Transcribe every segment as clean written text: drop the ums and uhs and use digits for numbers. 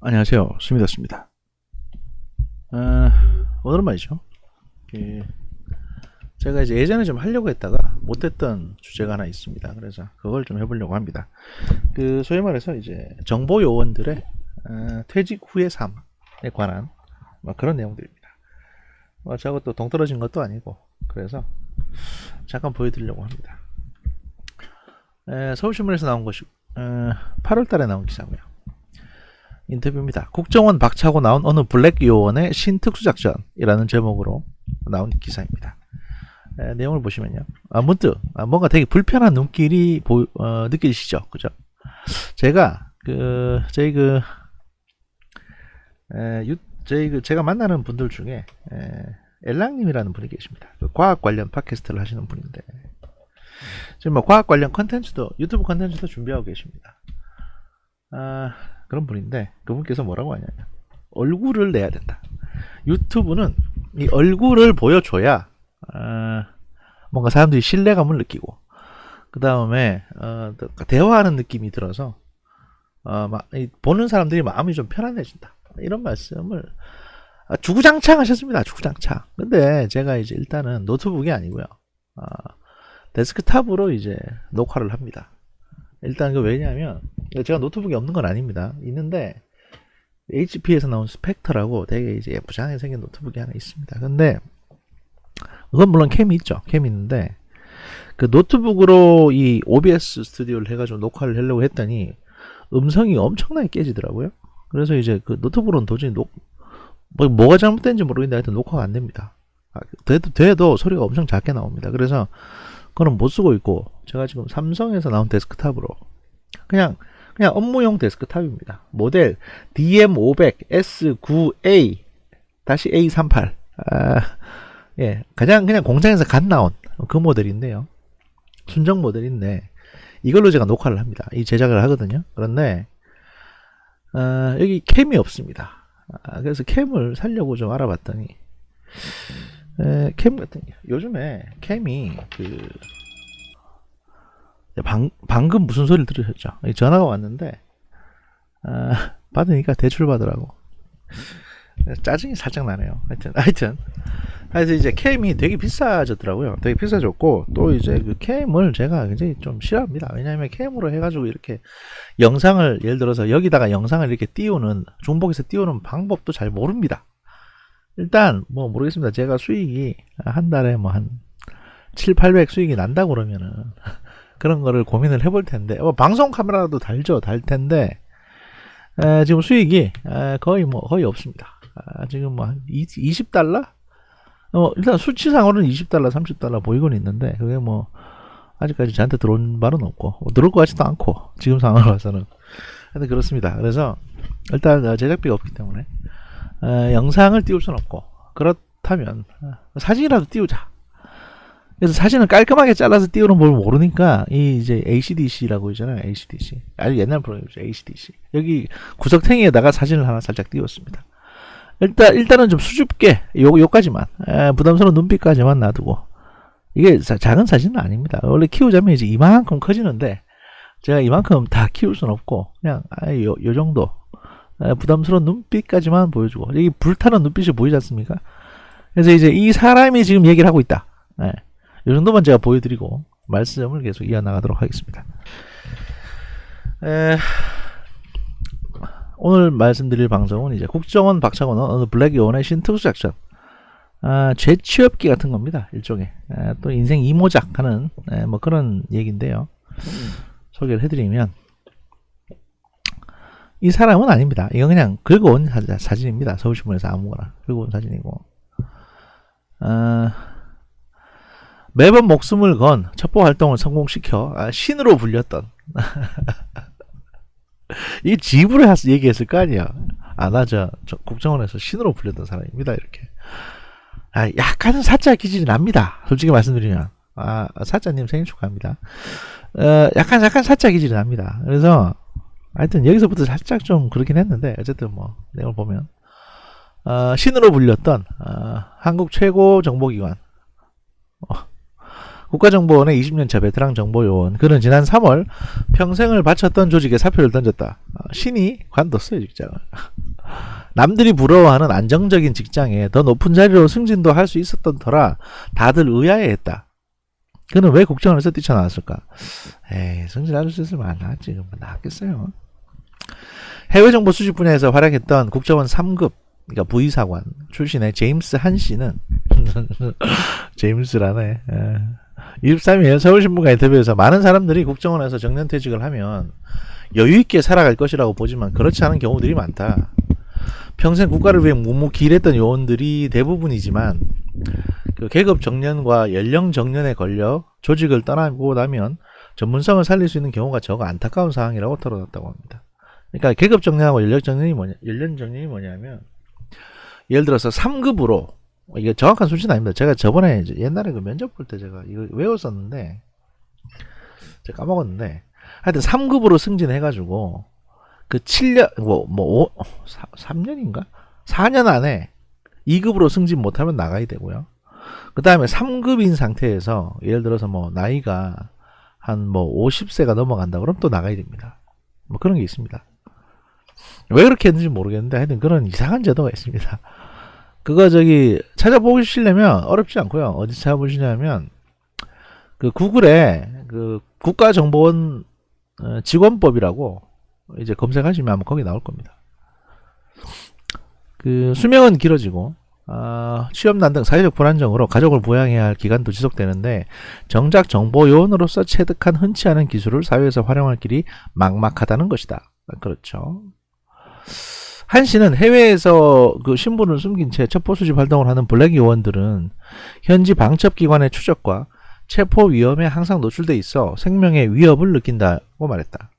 안녕하세요. 수미다스입니다. 오늘은 말이죠. 그 제가 이제 예전에 좀 하려고 했다가 못했던 주제가 하나 있습니다. 그래서 그걸 좀 해보려고 합니다. 소위 말해서 이제 정보 요원들의 퇴직 후의 삶에 관한 그런 내용들입니다. 저하고 또 동떨어진 것도 아니고 그래서 잠깐 보여드리려고 합니다. 서울신문에서 나온 것이 8월달에 나온 기사고요. 인터뷰입니다. 국정원 박차고 나온 어느 블랙 요원의 신특수작전이라는 제목으로 나온 기사입니다. 내용을 보시면요. 문득 뭔가 되게 불편한 눈길이 느껴지시죠? 그죠? 제가 제가 만나는 분들 중에 엘랑님이라는 분이 계십니다. 과학 관련 팟캐스트를 하시는 분인데 지금 과학 관련 컨텐츠도 유튜브 컨텐츠도 준비하고 계십니다. 그런 분인데 그분께서 뭐라고 하냐면 얼굴을 내야 된다. 유튜브는 이 얼굴을 보여줘야 뭔가 사람들이 신뢰감을 느끼고 그 다음에 대화하는 느낌이 들어서 보는 사람들이 마음이 좀 편안해진다. 이런 말씀을 주구장창 하셨습니다. 주구장창. 근데 제가 이제 일단은 노트북이 아니고요. 데스크탑으로 이제 녹화를 합니다. 일단 왜냐하면 제가 노트북이 없는 건 아닙니다. 있는데 HP에서 나온 스펙터라고 되게 이제 예쁘장하게 생긴 노트북이 하나 있습니다. 근데 그건 물론 캠이 있죠. 캠이 있는데 그 노트북으로 이 OBS 스튜디오를 해가지고 녹화를 하려고 했더니 음성이 엄청나게 깨지더라고요. 그래서 이제 그 노트북으로는 도저히 뭐가 잘못된지 모르겠는데 하여튼 녹화가 안 됩니다. 돼도 소리가 엄청 작게 나옵니다. 그래서 그건 못 쓰고 있고 제가 지금 삼성에서 나온 데스크탑으로 그냥 업무용 데스크탑입니다. 모델 DM500S9A-A38 예, 그냥 공장에서 갓 나온 그 모델인데요. 순정 모델인데 이걸로 제가 녹화를 합니다. 이 제작을 하거든요. 그런데 여기 캠이 없습니다. 그래서 캠을 살려고 좀 알아봤더니 캠 같은 요즘에 캠이 방금 무슨 소리를 들으셨죠? 전화가 왔는데 받으니까 대출 받으라고 짜증이 살짝 나네요. 하여튼 이제 캠이 되게 비싸졌더라고요. 되게 비싸졌고 또 이제 그 캠을 제가 굉장히 좀 싫어합니다. 왜냐하면 캠으로 해가지고 이렇게 영상을 예를 들어서 여기다가 영상을 이렇게 띄우는 중복해서 띄우는 방법도 잘 모릅니다. 일단 모르겠습니다. 제가 수익이 한 달에 한 7, 800 수익이 난다고 그러면은 그런 거를 고민을 해볼 텐데 방송 카메라도 달 텐데 지금 수익이 거의 없습니다. 지금 한 20달러? 일단 수치상으로는 20달러, 30달러 보이곤 있는데 그게 아직까지 저한테 들어온 바는 없고 들어올 것 같지도 않고 지금 상황으로 봐서는 하여튼 그렇습니다. 그래서 일단 제작비가 없기 때문에 영상을 띄울 수는 없고 그렇다면 사진이라도 띄우자. 그래서 사진을 깔끔하게 잘라서 띄우는 걸 모르니까 이제 ACDC라고 있잖아요. ACDC 아주 옛날 프로그램이죠. ACDC 여기 구석탱이에다가 사진을 하나 살짝 띄웠습니다. 일단은 좀 수줍게 요까지만 부담스러운 눈빛까지만 놔두고 이게 작은 사진은 아닙니다. 원래 키우자면 이제 이만큼 커지는데 제가 이만큼 다 키울 수는 없고 그냥 요 정도 부담스러운 눈빛까지만 보여주고 여기 불타는 눈빛이 보이지 않습니까? 그래서 이제 이 사람이 지금 얘기를 하고 있다. 요 정도만 제가 보여드리고 말씀을 계속 이어나가도록 하겠습니다. 오늘 말씀드릴 방송은 이제 국정원 박차고 나온 어느 블랙 요원의 신특수작전 재취업기 같은 겁니다. 일종의 또 인생 이모작 하는 그런 얘기인데요. 소개를 해드리면 이 사람은 아닙니다. 이건 그냥 긁어온 사진입니다. 서울신문에서 아무거나 긁어온 사진이고 매번 목숨을 건 첩보 활동을 성공시켜 신으로 불렸던 이 집으로 얘기했을 거 아니야. 나 저 국정원에서 신으로 불렸던 사람입니다. 이렇게 약간은 사짜 기질이 납니다. 솔직히 말씀드리면 사짜님 생일 축하합니다. 약간 사짜 기질이 납니다. 그래서 하여튼 여기서부터 살짝 좀 그렇긴 했는데 어쨌든 내용을 보면 신으로 불렸던 한국 최고 정보기관 국가정보원의 20년차 베테랑 정보요원. 그는 지난 3월 평생을 바쳤던 조직에 사표를 던졌다. 신이 관뒀어요, 직장을. 남들이 부러워하는 안정적인 직장에 더 높은 자리로 승진도 할 수 있었던 터라 다들 의아해했다. 그는 왜 국정원에서 뛰쳐나왔을까? 에이, 승진할 수 있으면 안 나왔지. 나왔겠어요. 해외정보 수집 분야에서 활약했던 국정원 3급, 그러니까 부의사관 출신의 제임스 한 씨는 제임스라네. 23일 서울신문과 인터뷰에서 많은 사람들이 국정원에서 정년퇴직을 하면 여유있게 살아갈 것이라고 보지만 그렇지 않은 경우들이 많다. 평생 국가를 위해 묵묵히 일했던 요원들이 대부분이지만 그 계급 정년과 연령 정년에 걸려 조직을 떠나고 나면 전문성을 살릴 수 있는 경우가 적어 안타까운 상황이라고 털어놨다고 합니다. 그러니까 계급 정년하고 연령 정년이 뭐냐면 예를 들어서 3급으로 이게 정확한 수치는 아닙니다. 제가 저번에 이제 옛날에 그 면접 볼 때 제가 이거 외웠었는데 제가 까먹었는데 하여튼 3급으로 승진해가지고 그 7년 3년인가 4년 안에 2급으로 승진 못하면 나가야 되고요. 그 다음에 3급인 상태에서 예를 들어서 뭐 나이가 한 뭐 50세가 넘어간다 그럼 또 나가야 됩니다. 뭐 그런 게 있습니다. 왜 그렇게 했는지 모르겠는데 하여튼 그런 이상한 제도가 있습니다. 그거 저기 찾아보시려면 어렵지 않고요. 어디 찾아보시냐면 그 구글에 그 국가정보원 직원법이라고 이제 검색하시면 아마 거기 나올 겁니다. 그 수명은 길어지고 취업난 등 사회적 불안정으로 가족을 부양해야 할 기간도 지속되는데 정작 정보요원으로서 체득한 흔치 않은 기술을 사회에서 활용할 길이 막막하다는 것이다. 그렇죠. 한 씨는 해외에서 그 신분을 숨긴 채 첩보 수집 활동을 하는 블랙 요원들은 현지 방첩기관의 추적과 체포 위험에 항상 노출돼 있어 생명의 위협을 느낀다고 말했다.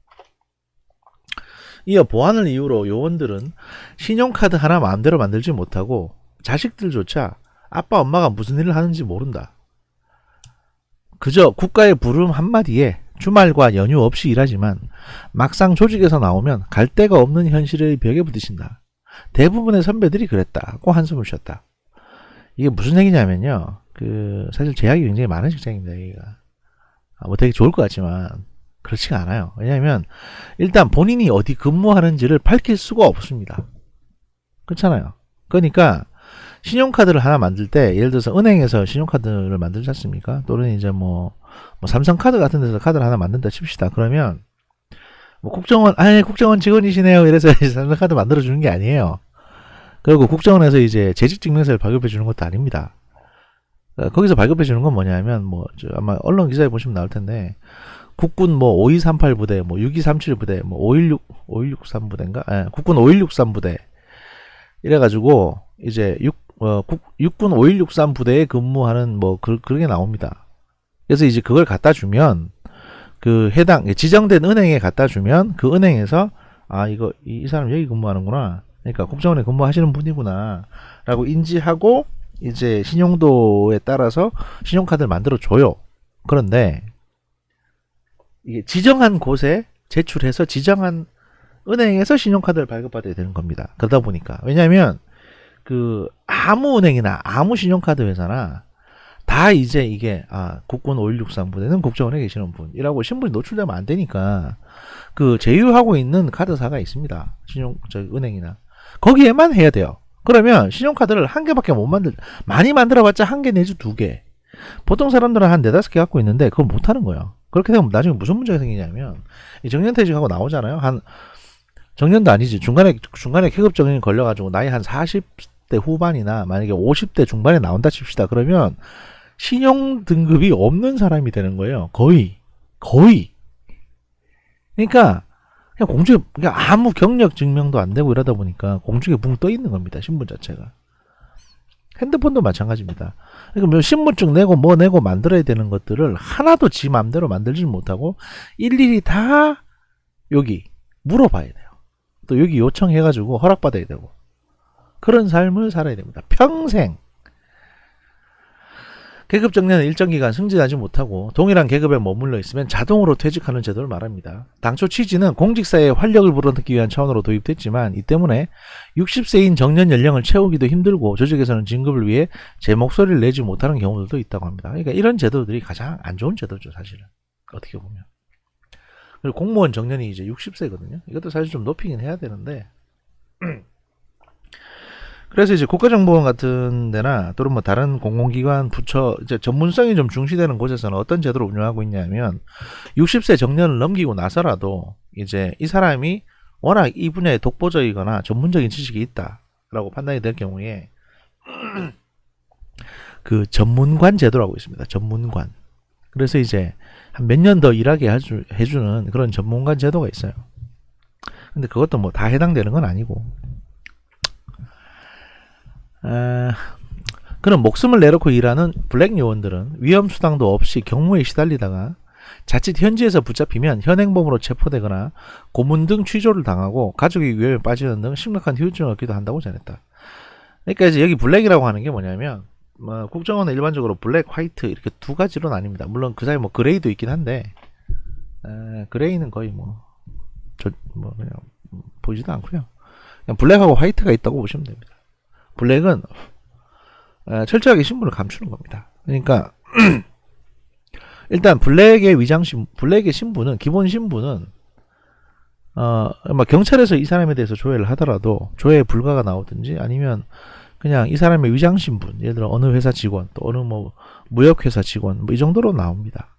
이어 보안을 이유로 요원들은 신용카드 하나 마음대로 만들지 못하고 자식들조차 아빠 엄마가 무슨 일을 하는지 모른다. 그저 국가의 부름 한마디에 주말과 연휴 없이 일하지만 막상 조직에서 나오면 갈 데가 없는 현실의 벽에 부딪힌다. 대부분의 선배들이 그랬다고 한숨을 쉬었다. 이게 무슨 얘기냐면요. 그 사실 제약이 굉장히 많은 직장입니다. 여기가. 뭐 되게 좋을 것 같지만 그렇지가 않아요. 왜냐하면 일단 본인이 어디 근무하는지를 밝힐 수가 없습니다. 그렇잖아요. 그러니까 신용카드를 하나 만들 때 예를 들어서 은행에서 신용카드를 만들지 않습니까? 또는 이제 뭐 삼성카드 같은 데서 카드를 하나 만든다 칩시다. 그러면 뭐 국정원 직원이시네요. 이래서 삼성카드 만들어 주는 게 아니에요. 그리고 국정원에서 이제 재직증명서를 발급해 주는 것도 아닙니다. 거기서 발급해 주는 건 뭐냐면 아마 언론 기사에 보시면 나올 텐데 국군 뭐 5238 부대, 뭐 6237 부대, 뭐 5163 부대인가? 국군 5163 부대. 이래가지고 이제 육군 5163 부대에 근무하는 그게 나옵니다. 그래서 이제 그걸 갖다 주면 그 해당 지정된 은행에 갖다 주면 그 은행에서 이 사람 여기 근무하는구나. 그러니까 국정원에 근무하시는 분이구나 라고 인지하고 이제 신용도에 따라서 신용카드를 만들어 줘요. 그런데 이게 지정한 곳에 제출해서 지정한 은행에서 신용카드를 발급받아야 되는 겁니다. 그러다 보니까 왜냐하면 그 아무 은행이나 아무 신용카드 회사나 다 이제 이게 국군 5163 부대는 국정원에 계시는 분이라고 신분이 노출되면 안 되니까 그 제휴하고 있는 카드사가 있습니다. 은행이나 거기에만 해야 돼요. 그러면 신용카드를 한 개밖에 못 많이 만들어봤자 한 개 내지 두 개. 보통 사람들은 한 네다섯 개 갖고 있는데 그걸 못 하는 거예요. 그렇게 되면 나중에 무슨 문제가 생기냐면 이 정년퇴직하고 나오잖아요. 한 정년도 아니지. 중간에 계급 정년이 걸려가지고 나이 한 40대 후반이나 만약에 50대 중반에 나온다 칩시다. 그러면 신용 등급이 없는 사람이 되는 거예요. 거의. 그러니까 그냥 그냥 아무 경력 증명도 안 되고 이러다 보니까 공중에 붕 떠 있는 겁니다. 신분 자체가. 핸드폰도 마찬가지입니다. 그러니까 신분증 내고 내고 만들어야 되는 것들을 하나도 지 맘대로 만들지 못하고 일일이 다 여기 물어봐야 돼요. 또 여기 요청해가지고 허락받아야 되고 그런 삶을 살아야 됩니다. 평생. 계급 정년은 일정 기간 승진하지 못하고 동일한 계급에 머물러 있으면 자동으로 퇴직하는 제도를 말합니다. 당초 취지는 공직사회에 활력을 불어넣기 위한 차원으로 도입됐지만 이 때문에 60세인 정년 연령을 채우기도 힘들고 조직에서는 진급을 위해 제 목소리를 내지 못하는 경우들도 있다고 합니다. 그러니까 이런 제도들이 가장 안 좋은 제도죠, 사실은. 어떻게 보면. 그리고 공무원 정년이 이제 60세거든요. 이것도 사실 좀 높이긴 해야 되는데 그래서 이제 국가정보원 같은 데나 또는 뭐 다른 공공기관, 부처, 이제 전문성이 좀 중시되는 곳에서는 어떤 제도를 운영하고 있냐면 60세 정년을 넘기고 나서라도 이제 이 사람이 워낙 이 분야에 독보적이거나 전문적인 지식이 있다라고 판단이 될 경우에 그 전문관 제도라고 있습니다. 전문관. 그래서 이제 한 몇 년 더 일하게 해주는 그런 전문관 제도가 있어요. 근데 그것도 뭐 다 해당되는 건 아니고. 그런 목숨을 내놓고 일하는 블랙 요원들은 위험수당도 없이 경무에 시달리다가 자칫 현지에서 붙잡히면 현행범으로 체포되거나 고문 등 취조를 당하고 가족이 위험에 빠지는 등 심각한 후유증을 얻기도 한다고 전했다. 그러니까 이제 여기 블랙이라고 하는 게 뭐냐면 국정원은 일반적으로 블랙, 화이트 이렇게 두 가지로 나뉩니다. 물론 그 사이 뭐 그레이도 있긴 한데 그레이는 거의 그냥 보이지도 않고요. 그냥 블랙하고 화이트가 있다고 보시면 됩니다. 블랙은 철저하게 신분을 감추는 겁니다. 그러니까 일단 블랙의 블랙의 신분은 기본 신분은 경찰에서 이 사람에 대해서 조회를 하더라도 조회 불가가 나오든지 아니면 그냥 이 사람의 위장 신분, 예를 들어 어느 회사 직원, 또 어느 뭐 무역회사 직원, 이 정도로 나옵니다.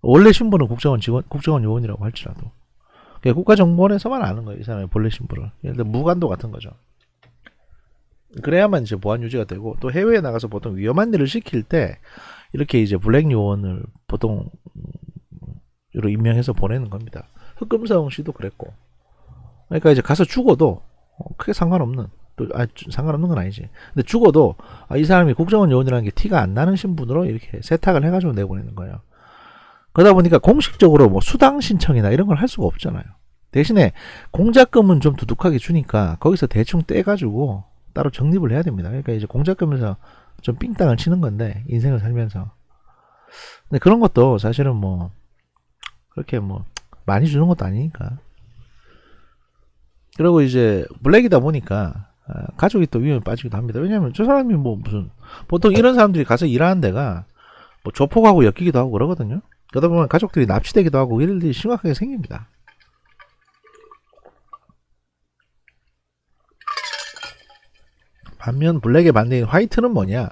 원래 신분은 국정원 요원이라고 할지라도 국가정보원에서만 아는 거예요. 이 사람의 본래 신분을. 예를 들어 무관도 같은 거죠. 그래야만 이제 보안 유지가 되고 또 해외에 나가서 보통 위험한 일을 시킬 때 이렇게 이제 블랙 요원을 보통 임명해서 보내는 겁니다. 흑금성 씨도 그랬고. 그러니까 이제 가서 죽어도 크게 상관없는 상관없는 건 아니지. 근데 죽어도 이 사람이 국정원 요원이라는 게 티가 안 나는 신분으로 이렇게 세탁을 해가지고 내보내는 거예요. 그러다 보니까 공식적으로 뭐 수당 신청이나 이런 걸 할 수가 없잖아요. 대신에 공작금은 좀 두둑하게 주니까 거기서 대충 떼가지고 따로 적립을 해야 됩니다. 그러니까 이제 공작금에서 좀 삥땅을 치는 건데 인생을 살면서. 근데 그런 것도 사실은 뭐 그렇게 뭐 많이 주는 것도 아니니까. 그리고 이제 블랙이다 보니까 가족이 또 위험에 빠지기도 합니다. 왜냐면 저 사람이 보통 이런 사람들이 가서 일하는 데가 뭐 조폭하고 엮이기도 하고 그러거든요. 그러다 보면 가족들이 납치되기도 하고 이런 일이 심각하게 생깁니다. 반면 블랙의 반대인 화이트는 뭐냐?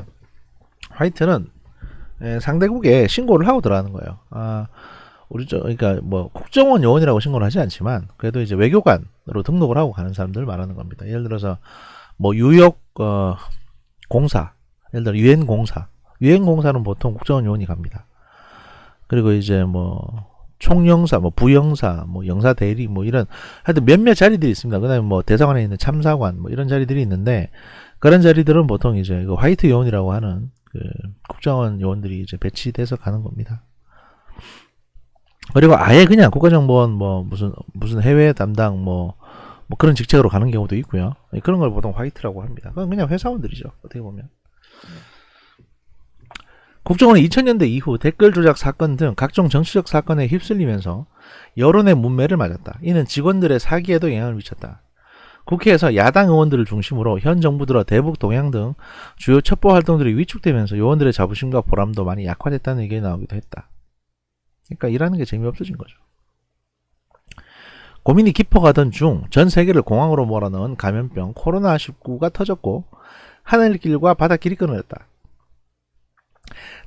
화이트는 상대국에 신고를 하고 들어가는 거예요. 그러니까 뭐 국정원 요원이라고 신고를 하지 않지만 그래도 이제 외교관으로 등록을 하고 가는 사람들을 말하는 겁니다. 예를 들어서 뭐 유역 공사, 예를 들어 유엔 공사는 보통 국정원 요원이 갑니다. 그리고 이제 뭐 총영사, 뭐 부영사, 뭐 영사 대리, 뭐 이런 하여튼 몇몇 자리들이 있습니다. 그다음에 뭐 대사관에 있는 참사관, 뭐 이런 자리들이 있는데 그런 자리들은 보통 이제 그 화이트 요원이라고 하는 그 국정원 요원들이 이제 배치돼서 가는 겁니다. 그리고 아예 그냥 국가정보원 뭐 무슨 해외 담당 뭐 그런 직책으로 가는 경우도 있고요. 그런 걸 보통 화이트라고 합니다. 그건 그냥 회사원들이죠. 어떻게 보면. 국정원은 2000년대 이후 댓글 조작 사건 등 각종 정치적 사건에 휩쓸리면서 여론의 문매를 맞았다. 이는 직원들의 사기에도 영향을 미쳤다. 국회에서 야당 의원들을 중심으로 현 정부 들어 대북 동향 등 주요 첩보 활동들이 위축되면서 요원들의 자부심과 보람도 많이 약화됐다는 의견이 나오기도 했다. 그러니까 일하는 게 재미없어진 거죠. 고민이 깊어가던 중 전 세계를 공황으로 몰아넣은 감염병 코로나19가 터졌고 하늘길과 바닷길이 끊어졌다.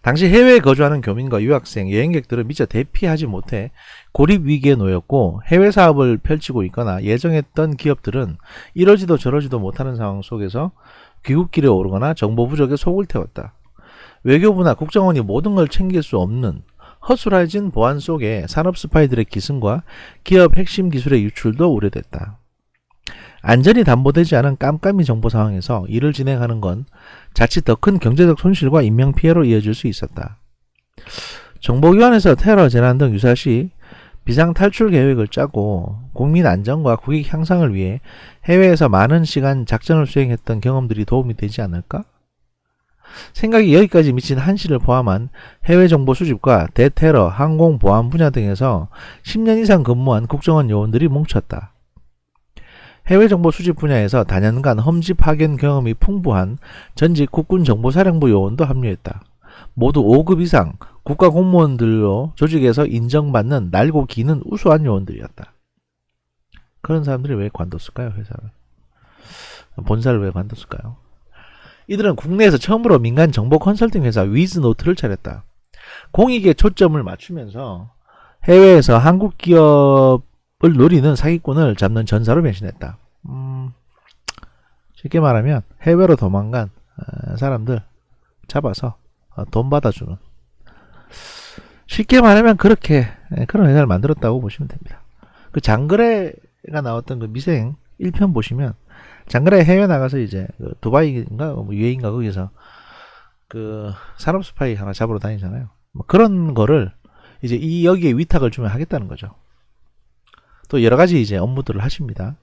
당시 해외에 거주하는 교민과 유학생, 여행객들은 미처 대피하지 못해 고립 위기에 놓였고 해외 사업을 펼치고 있거나 예정했던 기업들은 이러지도 저러지도 못하는 상황 속에서 귀국길에 오르거나 정보 부족에 속을 태웠다. 외교부나 국정원이 모든 걸 챙길 수 없는 허술해진 보안 속에 산업 스파이들의 기승과 기업 핵심 기술의 유출도 우려됐다. 안전이 담보되지 않은 깜깜이 정보 상황에서 일을 진행하는 건 자칫 더 큰 경제적 손실과 인명피해로 이어질 수 있었다. 정보기관에서 테러 재난 등 유사시 비상탈출 계획을 짜고 국민 안전과 국익 향상을 위해 해외에서 많은 시간 작전을 수행했던 경험들이 도움이 되지 않을까? 생각이 여기까지 미친 한 씨를 포함한 해외 정보 수집과 대테러, 항공 보안 분야 등에서 10년 이상 근무한 국정원 요원들이 뭉쳤다. 해외 정보 수집 분야에서 다년간 험지 파견 경험이 풍부한 전직 국군정보사령부 요원도 합류했다. 모두 5급 이상 국가 공무원들로 조직에서 인정받는 날고 기는 우수한 요원들이었다. 그런 사람들이 왜 관뒀을까요? 회사를. 본사를 왜 관뒀을까요? 이들은 국내에서 처음으로 민간 정보 컨설팅 회사 위즈노트를 차렸다. 공익에 초점을 맞추면서 해외에서 한국 기업을 노리는 사기꾼을 잡는 전사로 변신했다. 쉽게 말하면 해외로 도망간 사람들 잡아서 돈 받아주는, 쉽게 말하면 그렇게 그런 회사를 만들었다고 보시면 됩니다. 그 장그래가 나왔던 그 미생 1편 보시면 장그래 해외 나가서 이제 그 두바이인가 뭐 UAE인가 거기서 그 산업 스파이 하나 잡으러 다니잖아요. 뭐 그런 거를 이제 이 여기에 위탁을 주면 하겠다는 거죠. 또 여러 가지 이제 업무들을 하십니다.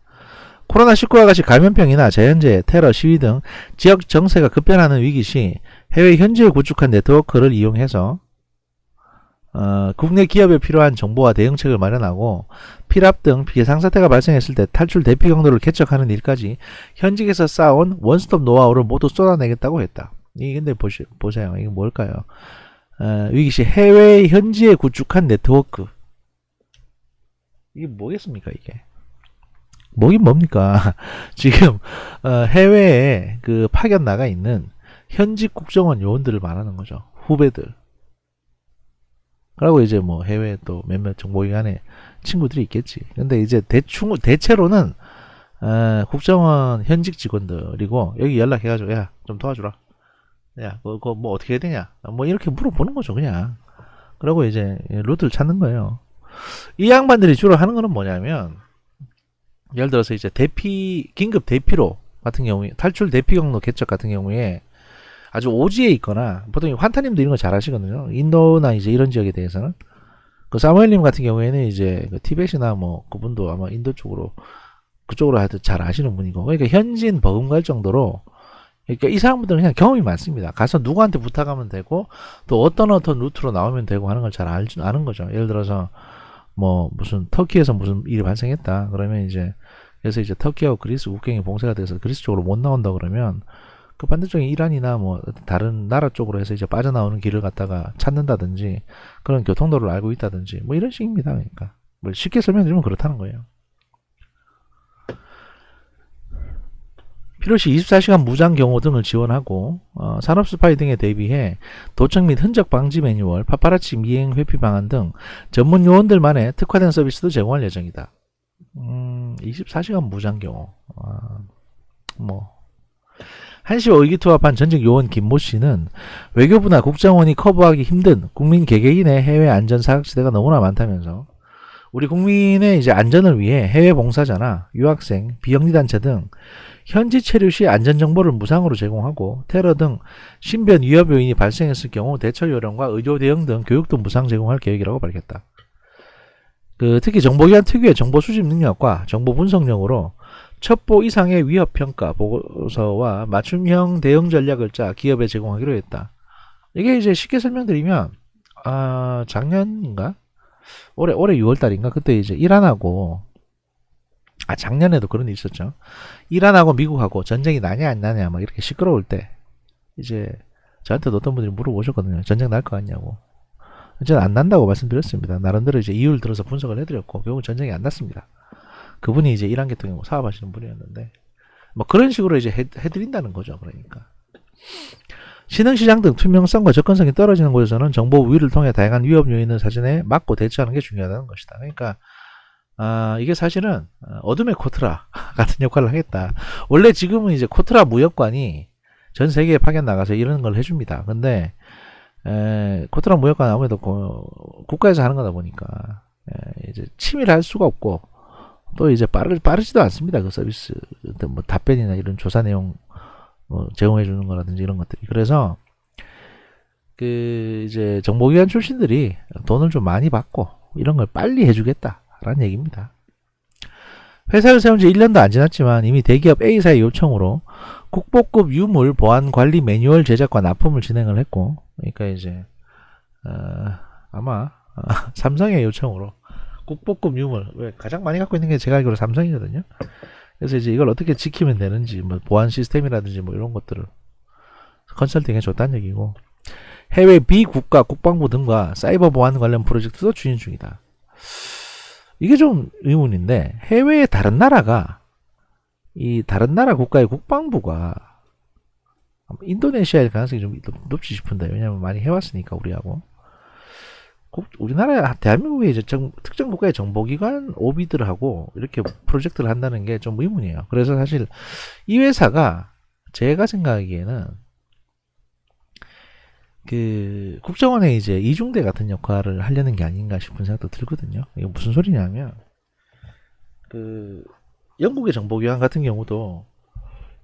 코로나19와 같이 감염병이나 자연재해, 테러, 시위 등 지역 정세가 급변하는 위기 시 해외 현지에 구축한 네트워크를 이용해서 국내 기업에 필요한 정보와 대응책을 마련하고 피랍 등 비상사태가 발생했을 때 탈출 대피 경로를 개척하는 일까지 현직에서 쌓아온 원스톱 노하우를 모두 쏟아내겠다고 했다. 이게 근데 보세요. 이게 뭘까요? 위기시 해외 현지에 구축한 네트워크. 이게 뭐겠습니까, 이게? 뭐긴 뭡니까? 지금 해외에 그 파견 나가 있는 현직 국정원 요원들을 말하는 거죠. 후배들. 그리고 이제 뭐 해외 또 몇몇 정보기관에 친구들이 있겠지. 근데 이제 대체로는 국정원 현직 직원들이고, 여기 연락해가지고 야 좀 도와주라. 야 그거 뭐 어떻게 해야 되냐? 뭐 이렇게 물어보는 거죠, 그냥. 그리고 이제 루트를 찾는 거예요. 이 양반들이 주로 하는 거는 뭐냐면, 예를 들어서 이제 긴급 대피로 같은 경우에, 탈출 대피 경로 개척 같은 경우에 아주 오지에 있거나, 보통 환타님도 이런 거 잘 하시거든요. 인도나 이제 이런 지역에 대해서는. 그 사무엘님 같은 경우에는 이제 그 티벳이나 뭐 그분도 아마 인도 쪽으로, 그쪽으로 하여튼 잘 아시는 분이고, 그러니까 현지인 버금갈 정도로, 그러니까 이 사람들은 그냥 경험이 많습니다. 가서 누구한테 부탁하면 되고, 또 어떤 루트로 나오면 되고 하는 걸 잘 아는 거죠. 예를 들어서 뭐 무슨 터키에서 무슨 일이 발생했다 그러면 이제, 그래서 이제 터키하고 그리스 국경이 봉쇄가 돼서 그리스 쪽으로 못 나온다 그러면 그 반대쪽에 이란이나 뭐 다른 나라 쪽으로 해서 이제 빠져나오는 길을 갖다가 찾는다든지, 그런 교통도로를 알고 있다든지 뭐 이런 식입니다. 그러니까 뭐 쉽게 설명드리면 그렇다는 거예요. 필요시 24시간 무장 경호 등을 지원하고, 산업 스파이 등에 대비해 도청 및 흔적 방지 매뉴얼, 파파라치 미행 회피 방안 등 전문 요원들만의 특화된 서비스도 제공할 예정이다. 24시간 무장 경호. 뭐 한시와 의기투합한 전직 요원 김모 씨는 외교부나 국정원이 커버하기 힘든 국민 개개인의 해외 안전 사각지대가 너무나 많다면서, 우리 국민의 이제 안전을 위해 해외 봉사자나 유학생, 비영리단체 등 현지 체류 시 안전정보를 무상으로 제공하고, 테러 등 신변 위협 요인이 발생했을 경우 대처 요령과 의료 대응 등 교육도 무상 제공할 계획이라고 밝혔다. 특히 정보기관 특유의 정보 수집 능력과 정보 분석력으로 첩보 이상의 위협 평가 보고서와 맞춤형 대응 전략을 짜 기업에 제공하기로 했다. 이게 이제 쉽게 설명드리면, 작년인가? 올해 6월달인가? 그때 이제 이란하고, 작년에도 그런 일이 있었죠. 이란하고 미국하고 전쟁이 나냐 안 나냐 막 이렇게 시끄러울 때 이제 저한테도 어떤 분들이 물어보셨거든요. 전쟁 날 것 같냐고. 저는 안 난다고 말씀드렸습니다. 나름대로 이제 이유를 들어서 분석을 해드렸고, 결국 전쟁이 안 났습니다. 그분이 이제 이란 계통에 사업하시는 분이었는데, 뭐 그런 식으로 이제 해드린다는 거죠. 그러니까 신흥시장 등 투명성과 접근성이 떨어지는 곳에서는 정보 우위를 통해 다양한 위협 요인을 사전에 막고 대처하는 게 중요하다는 것이다. 그러니까 이게 사실은 어둠의 코트라 같은 역할을 하겠다. 원래 지금은 이제 코트라 무역관이 전 세계에 파견 나가서 이런 걸 해줍니다. 근데 코트라 무역관 아무래도 국가에서 하는 거다 보니까 이제 침해를 할 수가 없고, 또 이제 빠르지도 않습니다. 그 서비스 뭐 답변이나 이런 조사 내용 제공해 주는 거라든지 이런 것들이. 그래서 이제 정보기관 출신들이 돈을 좀 많이 받고 이런 걸 빨리 해주겠다 라는 얘기입니다. 회사를 세운 지 1년도 안 지났지만 이미 대기업 A사의 요청으로 국보급 유물 보안 관리 매뉴얼 제작과 납품을 진행을 했고, 그러니까 이제 아마 삼성의 요청으로 국보급 유물, 왜 가장 많이 갖고 있는 게 제가 알기로 삼성이거든요. 그래서 이제 이걸 어떻게 지키면 되는지, 뭐 보안 시스템이라든지 뭐 이런 것들을 컨설팅해 줬다는 얘기고, 해외 비국가 국방부 등과 사이버 보안 관련 프로젝트도 추진 중이다. 이게 좀 의문인데, 해외의 다른 나라가 이 다른 나라 국가의 국방부가 인도네시아일 가능성이 좀 높지 싶은데, 왜냐면 많이 해왔으니까 우리하고. 우리나라 대한민국의 이제 특정 국가의 정보기관 오비들하고 이렇게 프로젝트를 한다는 게 좀 의문이에요. 그래서 사실 이 회사가 제가 생각하기에는 그 국정원의 이제 이중대 같은 역할을 하려는 게 아닌가 싶은 생각도 들거든요. 이게 무슨 소리냐면, 그 영국의 정보기관 같은 경우도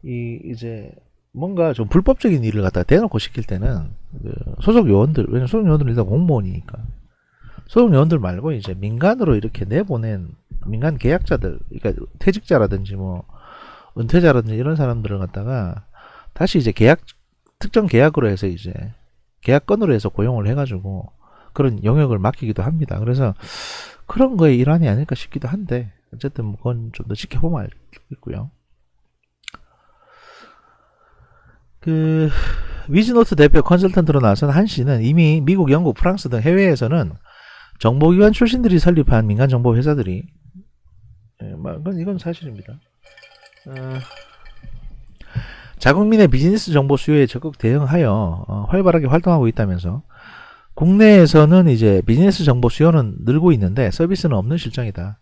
이제 뭔가 좀 불법적인 일을 갖다가 대놓고 시킬 때는 그 소속 요원들, 왜냐면 소속 요원들은 일단 공무원이니까 소속 요원들 말고 이제 민간으로 이렇게 내보낸 민간 계약자들, 그러니까 퇴직자라든지 뭐 은퇴자라든지 이런 사람들을 갖다가 다시 이제 특정 계약으로 해서 이제 계약건으로 해서 고용을 해가지고 그런 영역을 맡기기도 합니다. 그래서 그런 거의 일환이 아닐까 싶기도 한데, 어쨌든 뭐 그건 좀 더 지켜보면 알겠고요. 그 위즈노트 대표 컨설턴트로 나선 한 씨는 이미 미국, 영국, 프랑스 등 해외에서는 정보기관 출신들이 설립한 민간정보 회사들이, 이건 사실입니다. 자국민의 비즈니스 정보 수요에 적극 대응하여 활발하게 활동하고 있다면서, 국내에서는 이제 비즈니스 정보 수요는 늘고 있는데 서비스는 없는 실정이다.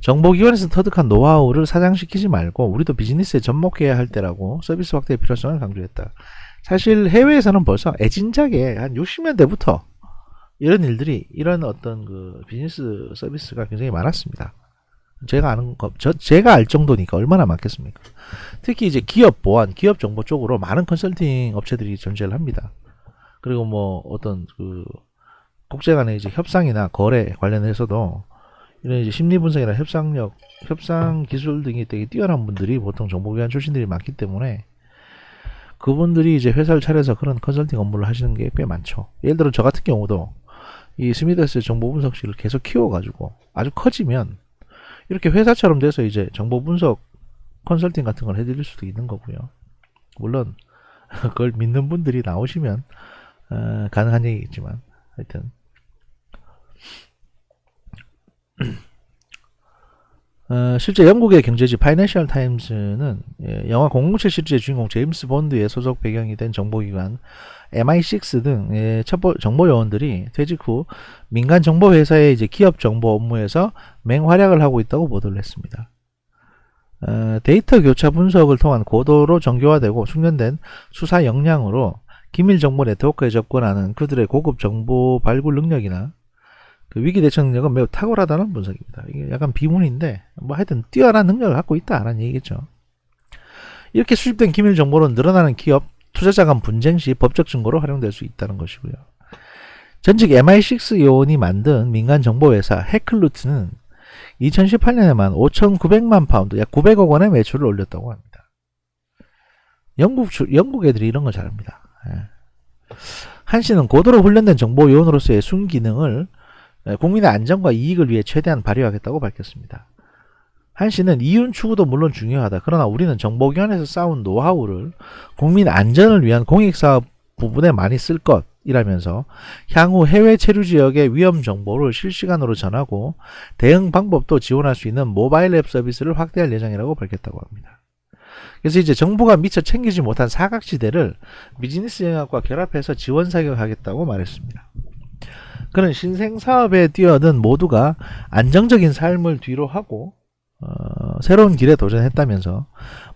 정보기관에서 터득한 노하우를 사장시키지 말고 우리도 비즈니스에 접목해야 할 때라고 서비스 확대의 필요성을 강조했다. 사실 해외에서는 벌써 애진작에 한 60년대부터 이런 일들이, 이런 어떤 그 비즈니스 서비스가 굉장히 많았습니다. 제가 알 정도니까 얼마나 많겠습니까? 특히 이제 기업 보안, 기업 정보 쪽으로 많은 컨설팅 업체들이 존재를 합니다. 그리고 뭐 어떤 그 국제 간의 이제 협상이나 거래 관련해서도 이런 이제 심리 분석이나 협상 기술 등이 되게 뛰어난 분들이 보통 정보기관 출신들이 많기 때문에 그분들이 이제 회사를 차려서 그런 컨설팅 업무를 하시는 게 꽤 많죠. 예를 들어 저 같은 경우도 이 스미더스 정보 분석실을 계속 키워가지고 아주 커지면 이렇게 회사처럼 돼서 이제 정보 분석 컨설팅 같은 걸 해드릴 수도 있는 거고요. 물론 그걸 믿는 분들이 나오시면 가능한 얘기겠지만, 하여튼 실제 영국의 경제지 파이낸셜 타임즈는 영화 007 시리즈의 주인공 제임스 본드의 소속 배경이 된 정보기관 MI6 등의 정보 요원들이 퇴직 후 민간 정보 회사의 이제 기업 정보 업무에서 맹활약을 하고 있다고 보도를 했습니다. 데이터 교차 분석을 통한 고도로 정교화되고 숙련된 수사 역량으로 기밀 정보 네트워크에 접근하는 그들의 고급 정보 발굴 능력이나 그 위기 대처 능력은 매우 탁월하다는 분석입니다. 이게 약간 비문인데 뭐 하여튼 뛰어난 능력을 갖고 있다라는 얘기겠죠. 이렇게 수집된 기밀 정보로 늘어나는 기업 투자자 간 분쟁 시 법적 증거로 활용될 수 있다는 것이고요. 전직 MI6 요원이 만든 민간 정보 회사 해클루트는 2018년에만 5,900만 파운드, 약 900억 원의 매출을 올렸다고 합니다. 영국 애들이 이런 걸 잘합니다. 한 씨는 고도로 훈련된 정보 요원으로서의 순기능을 국민의 안전과 이익을 위해 최대한 발휘하겠다고 밝혔습니다. 한 씨는 이윤 추구도 물론 중요하다. 그러나 우리는 정보기관에서 쌓은 노하우를 국민 안전을 위한 공익사업 부분에 많이 쓸 것이라면서 향후 해외 체류 지역의 위험 정보를 실시간으로 전하고 대응 방법도 지원할 수 있는 모바일 앱 서비스를 확대할 예정이라고 밝혔다고 합니다. 그래서 이제 정부가 미처 챙기지 못한 사각지대를 비즈니스 영역과 결합해서 지원 사격하겠다고 말했습니다. 그는 신생사업에 뛰어든 모두가 안정적인 삶을 뒤로 하고 새로운 길에 도전했다면서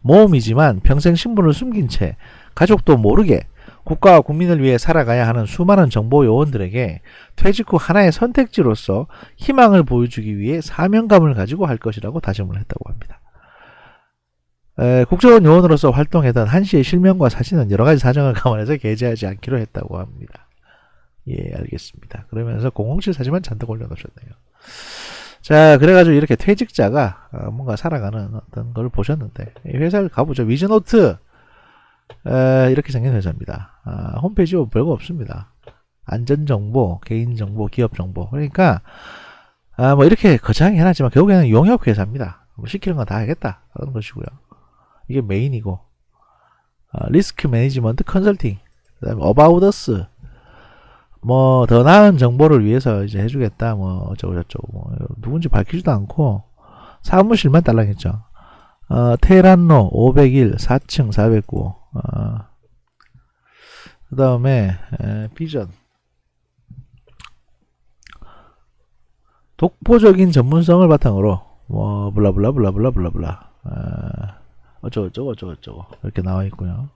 모험이지만 평생 신분을 숨긴 채 가족도 모르게 국가와 국민을 위해 살아가야 하는 수많은 정보 요원들에게 퇴직 후 하나의 선택지로서 희망을 보여주기 위해 사명감을 가지고 할 것이라고 다짐을 했다고 합니다. 국정원 요원으로서 활동했던 한 씨의 실명과 사진은 여러가지 사정을 감안해서 게재하지 않기로 했다고 합니다. 예, 알겠습니다. 그러면서 007 사진만 잔뜩 올려놓으셨네요. 자, 그래가지고 이렇게 퇴직자가 뭔가 살아가는 어떤 걸 보셨는데, 이 회사를 가보죠. 위즈노트 이렇게 생긴 회사입니다. 홈페이지 뭐 별거 없습니다. 안전정보, 개인정보, 기업정보. 그러니까 뭐 이렇게 거창하게 해놨지만 결국에는 용역회사입니다. 뭐 시키는 건 다 하겠다 그런 것이고요. 이게 메인이고, 리스크 매니지먼트 컨설팅, 그다음에 어바웃 어스, 뭐 더 나은 정보를 위해서 이제 해주겠다, 뭐 어쩌고 저쩌고, 뭐 누군지 밝히지도 않고 사무실만 딸랑했죠. 테란로 501 4층 409. 그 다음에 비전, 독보적인 전문성을 바탕으로 뭐 블라블라블라블라블라블라 어쩌고저쩌고 어쩌고저쩌고 이렇게 나와 있고요.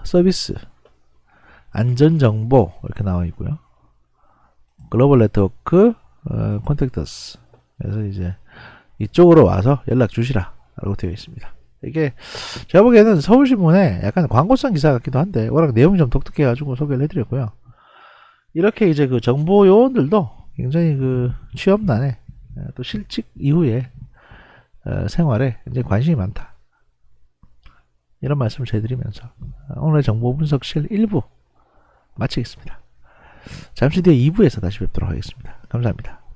서비스, 안전정보 이렇게 나와 있고요. 글로벌 네트워크, 콘택터스. 그래서 이제 이쪽으로 와서 연락 주시라 라고 되어 있습니다. 이게 제가 보기에는 서울신문에 약간 광고성 기사 같기도 한데 워낙 내용이 좀 독특해 가지고 소개를 해드렸고요. 이렇게 이제 그 정보 요원들도 굉장히 그 취업난에 또 실직 이후에 생활에 굉장히 관심이 많다, 이런 말씀을 드리면서 오늘 정보 분석실 1부 마치겠습니다. 잠시 뒤에 2부에서 다시 뵙도록 하겠습니다. 감사합니다.